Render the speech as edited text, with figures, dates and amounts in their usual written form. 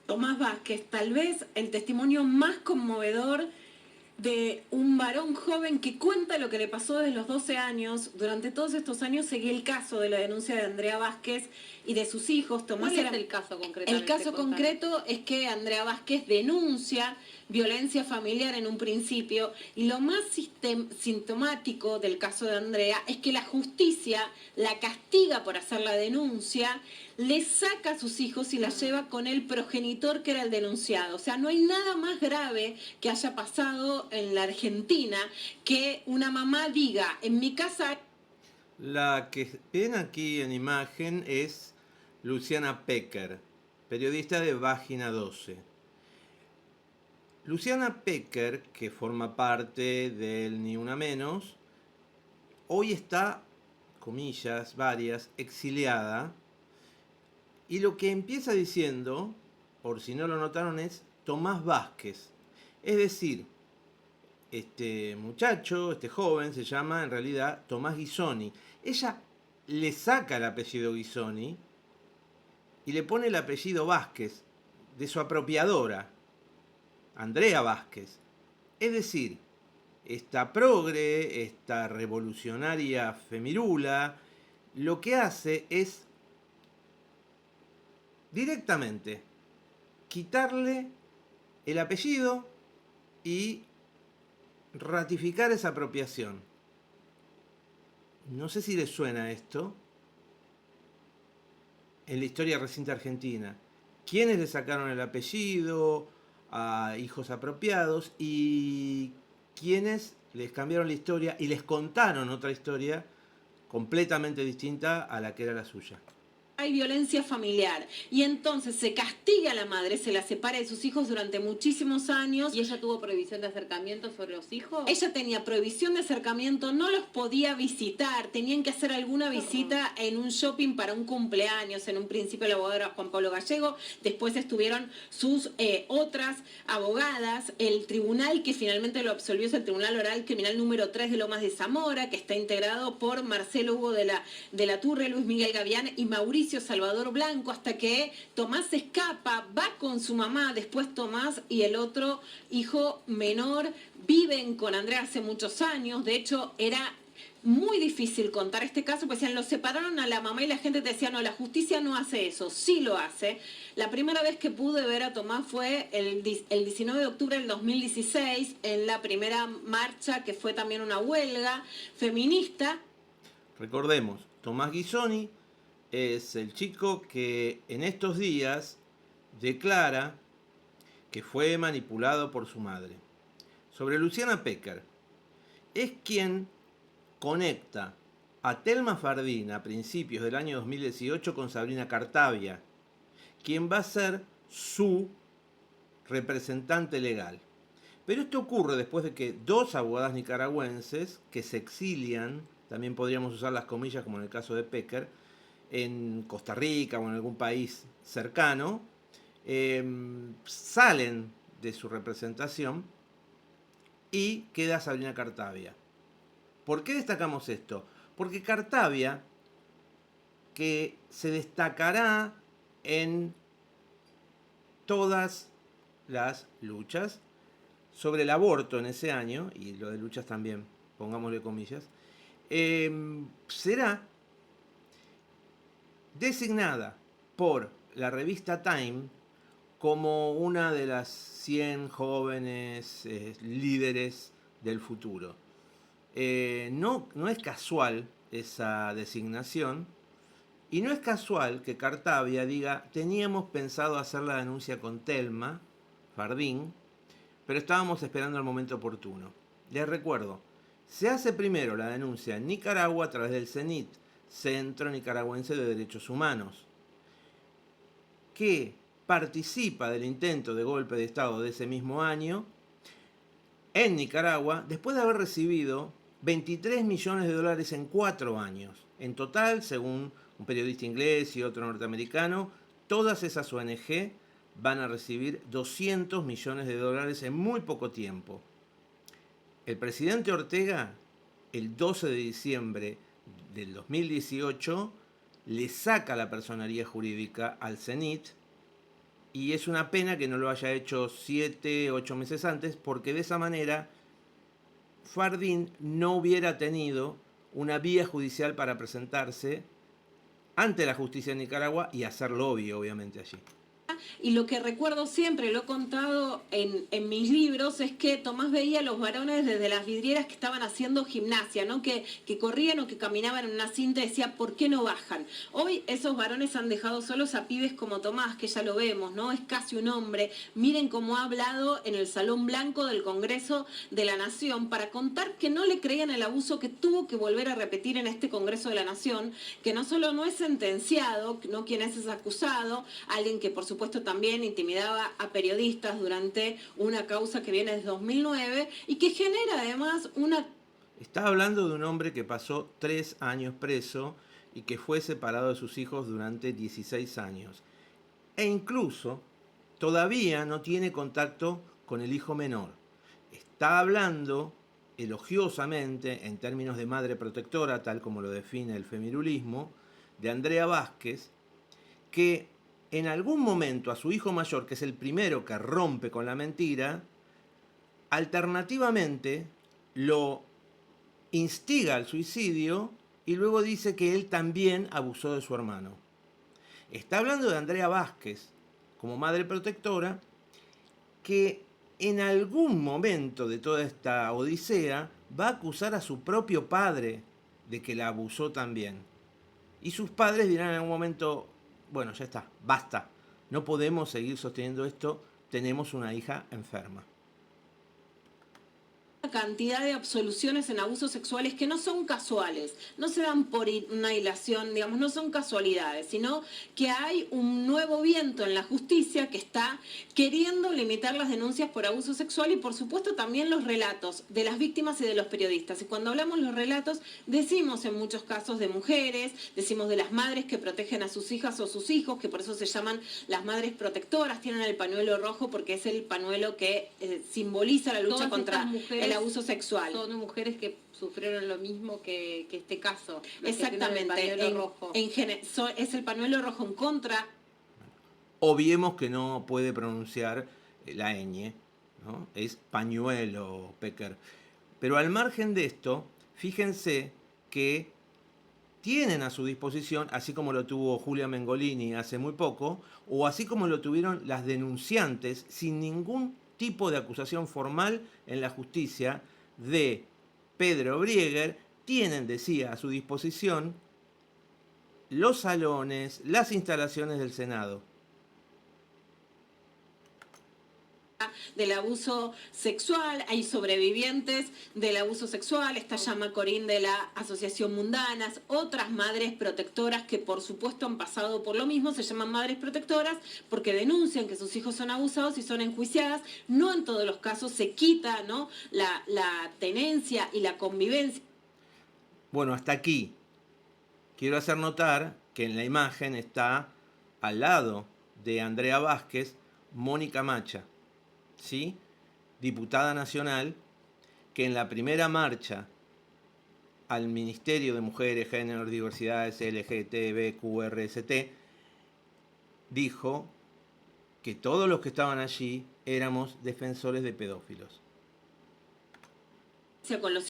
Tomás Vázquez, tal vez el testimonio más conmovedor de un varón joven que cuenta lo que le pasó desde los 12 años. Durante todos estos años seguí el caso de la denuncia de Andrea Vázquez y de sus hijos. ¿Cuál es el caso concretamente? El caso concreto es que Andrea Vázquez denuncia violencia familiar en un principio, y lo más sintomático del caso de Andrea es que la justicia la castiga por hacer la denuncia, le saca a sus hijos y la lleva con el progenitor que era el denunciado. O sea, no hay nada más grave que haya pasado en la Argentina que una mamá diga, en mi casa... La que ven aquí en imagen es Luciana Pecker, periodista de Página 12. Luciana Pecker, que forma parte del Ni Una Menos, hoy está, comillas, varias, exiliada. Y lo que empieza diciendo, por si no lo notaron, es Tomás Vázquez. Es decir, este muchacho, este joven, se llama en realidad Tomás Ghisoni. Ella le saca el apellido Ghisoni y le pone el apellido Vázquez, de su apropiadora, Andrea Vázquez. Es decir, esta progre, esta revolucionaria femirula, lo que hace es directamente quitarle el apellido y ratificar esa apropiación. No sé si les suena esto en la historia reciente argentina. ¿Quiénes le sacaron el apellido a hijos apropiados y quiénes les cambiaron la historia y les contaron otra historia completamente distinta a la que era la suya? Hay violencia familiar y entonces se castiga a la madre, se la separa de sus hijos durante muchísimos años. ¿Y ella tuvo prohibición de acercamiento sobre los hijos? Ella tenía prohibición de acercamiento, no los podía visitar, tenían que hacer alguna visita en un shopping para un cumpleaños. En un principio el abogado era Juan Pablo Gallego, después estuvieron sus otras abogadas. El tribunal que finalmente lo absolvió es el Tribunal Oral Criminal número 3 de Lomas de Zamora, que está integrado por Marcelo Hugo de la Turre, Luis Miguel Gavián y Mauricio Salvador Blanco, hasta que Tomás escapa, va con su mamá. Después Tomás y el otro hijo menor viven con Andrea hace muchos años. De hecho, era muy difícil contar este caso, pues decían, lo separaron a la mamá, y la gente te decía, no, la justicia no hace eso. Sí lo hace. La primera vez que pude ver a Tomás fue el 19 de octubre del 2016, en la primera marcha, que fue también una huelga feminista. Recordemos, Tomás Ghisoni es el chico que en estos días declara que fue manipulado por su madre. Sobre Luciana Pecker, es quien conecta a Telma Fardín a principios del año 2018 con Sabrina Cartavia, quien va a ser su representante legal. Pero esto ocurre después de que dos abogadas nicaragüenses que se exilian, también podríamos usar las comillas como en el caso de Pecker, en Costa Rica o en algún país cercano, salen de su representación y queda Sabrina Cartavia. ¿Por qué destacamos esto? Porque Cartavia, que se destacará en todas las luchas sobre el aborto en ese año, y lo de luchas también, pongámosle comillas, será designada por la revista Time como una de las 100 jóvenes líderes del futuro. No es casual esa designación, y no es casual que Cartavia diga, teníamos pensado hacer la denuncia con Telma Fardín, pero estábamos esperando el momento oportuno. Les recuerdo, se hace primero la denuncia en Nicaragua a través del CENIT, Centro Nicaragüense de Derechos Humanos, que participa del intento de golpe de Estado de ese mismo año en Nicaragua, después de haber recibido 23 millones de dólares en 4 años. En total, según un periodista inglés y otro norteamericano, todas esas ONG van a recibir 200 millones de dólares en muy poco tiempo. El presidente Ortega, el 12 de diciembre del 2018, le saca la personería jurídica al CENIT Y es una pena que no lo haya hecho 7, 8 meses antes, porque de esa manera Fardín no hubiera tenido una vía judicial para presentarse ante la justicia de Nicaragua y hacer lobby, obviamente, allí. Y lo que recuerdo siempre, lo he contado en mis libros, es que Tomás veía a los varones desde las vidrieras que estaban haciendo gimnasia, ¿no? Que corrían o que caminaban en una cinta y decía, ¿por qué no bajan? Hoy esos varones han dejado solos a pibes como Tomás, que ya lo vemos, ¿no? Es casi un hombre. Miren cómo ha hablado en el Salón Blanco del Congreso de la Nación para contar que no le creían el abuso que tuvo que volver a repetir en este Congreso de la Nación, que no solo no es sentenciado, no quien es acusado, alguien que por supuesto también intimidaba a periodistas durante una causa que viene desde 2009 y que genera además una... Está hablando de un hombre que pasó 3 años preso y que fue separado de sus hijos durante 16 años. E incluso todavía no tiene contacto con el hijo menor. Está hablando elogiosamente, en términos de madre protectora, tal como lo define el femirulismo, de Andrea Vázquez, que en algún momento a su hijo mayor, que es el primero que rompe con la mentira, alternativamente lo instiga al suicidio y luego dice que él también abusó de su hermano. Está hablando de Andrea Vázquez como madre protectora, que en algún momento de toda esta odisea va a acusar a su propio padre de que la abusó también. Y sus padres dirán en algún momento, bueno, ya está, basta, no podemos seguir sosteniendo esto, tenemos una hija enferma. Cantidad de absoluciones en abusos sexuales que no son casuales, no se dan por una hilación, digamos, no son casualidades, sino que hay un nuevo viento en la justicia que está queriendo limitar las denuncias por abuso sexual y por supuesto también los relatos de las víctimas y de los periodistas. Y cuando hablamos los relatos, decimos en muchos casos de mujeres, decimos de las madres que protegen a sus hijas o sus hijos, que por eso se llaman las madres protectoras, tienen el pañuelo rojo porque es el pañuelo que simboliza la lucha contra el abuso sexual. Son mujeres que sufrieron lo mismo que este caso. Exactamente. El pañuelo rojo. Es el pañuelo rojo en contra. Obviemos que no puede pronunciar la ñ, ¿no? Es pañuelo, Pecker. Pero al margen de esto, fíjense que tienen a su disposición, así como lo tuvo Julia Mengolini hace muy poco, o así como lo tuvieron las denunciantes, sin ningún tipo de acusación formal en la justicia de Pedro Brieger, tienen, decía, a su disposición los salones, las instalaciones del Senado. Del abuso sexual, hay sobrevivientes del abuso sexual, está Llama Corín de la Asociación Mundanas, otras madres protectoras que por supuesto han pasado por lo mismo, se llaman madres protectoras porque denuncian que sus hijos son abusados y son enjuiciadas. No en todos los casos se quita, ¿no?, la tenencia y la convivencia. Bueno, hasta aquí. Quiero hacer notar que en la imagen está al lado de Andrea Vázquez, Mónica Macha, ¿sí?, diputada nacional, que en la primera marcha al Ministerio de Mujeres, Géneros, Diversidades, LGTBQRST, dijo que todos los que estaban allí éramos defensores de pedófilos. Con los